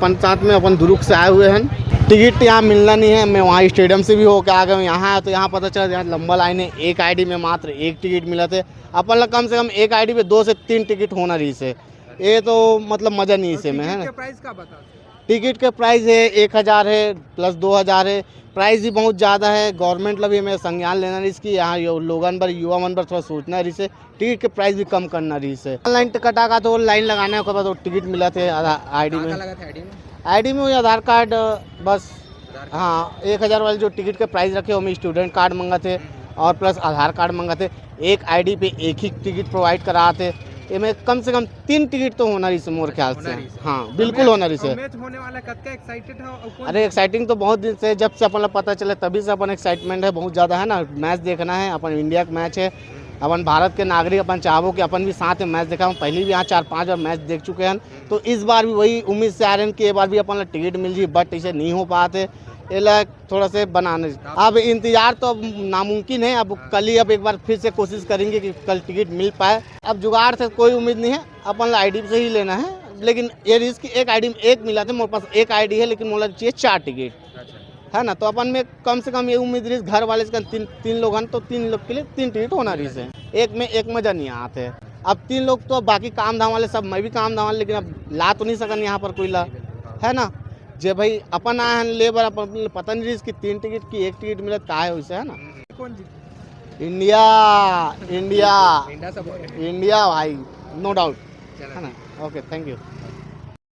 अपन साथ में अपन दुरुक से आए हुए हैं। टिकट यहाँ मिलना नहीं है, मैं वहाँ स्टेडियम से भी होकर आ गया हूँ। यहाँ आया तो यहाँ पता चला यहाँ लंबा लाइन है, एक आईडी में मात्र एक टिकट मिला थे। अपन लोग कम से कम एक आईडी पे 2 से 3 टिकट होना रही से, ये तो मतलब मज़ा नहीं इसे में है ना। प्राइस का बता। टिकट के प्राइस है 1000 है प्लस 2000 है, प्राइस भी बहुत ज़्यादा है। गवर्नमेंट लभी हमें संज्ञान लेना रही इसकी, यहाँ लोगन पर युवा मन पर थोड़ा सोचना रही से, टिकट के प्राइस भी कम करना रही से। ऑनलाइन टिकट आगा तो लाइन लगाने के बाद वो टिकट मिला थे आईडी में। आईडी में वही आधार कार्ड बस, हाँ 1000 वाले जो टिकट के प्राइस रखे वो में स्टूडेंट कार्ड मंगा थे और प्लस आधार कार्ड मंगा थे। एक आईडी पे एक ही टिकट प्रोवाइड करा थे, इसमें कम से कम 3 टिकट तो होना रही से मोर ख्याल से। हाँ बिल्कुल होना रही से। मैच होने वाला कतका एक्साइटेड हो? अरे एक्साइटिंग तो बहुत दिन से, जब से अपन पता चले तभी से अपन एक्साइटमेंट है बहुत ज़्यादा है ना। मैच देखना है, अपन इंडिया का मैच है, अपन भारत के नागरिक, अपन चाहो कि अपन भी साथ में मैच देखा हूँ। पहले भी यहाँ 4-5 बार मैच देख चुके हैं, तो इस बार भी वही उम्मीद से आ रहे हैं कि ये बार भी अपन टिकट मिल जाए, बट इसे नहीं हो पाते। ये लायक थोड़ा से बनाने, अब इंतजार तो अब नामुमकिन है। अब कल ही अब एक बार फिर से कोशिश करेंगे कि कल टिकट मिल पाए। अब जुगाड़ से कोई उम्मीद नहीं है, अपन आईडी से ही लेना है। लेकिन ये रिस्क एक आईडी में एक मिला था, मेरे पास एक आईडी है लेकिन मुझे चाहिए 4 टिकट है ना। तो अपन में कम से कम ये उम्मीद रही घर वाले से तीन लोग हैं तो 3 लोग के लिए 3 टिकट होना रही है। एक में एक मजा नहीं आते। अब 3 लोग तो बाकी काम धाम वाले सब, मैं भी काम धाम वाले, लेकिन अब ला तो नहीं सकन यहाँ पर कोई ला है ना। जे भाई अपन आए हैं लेबर, अपन पता नहीं रही कि 3 टिकट की 1 टिकट मिले का है वैसे है ना। कौन जीत? इंडिया इंडिया इंडिया भाई, नो डाउट है ना। Okay thank you.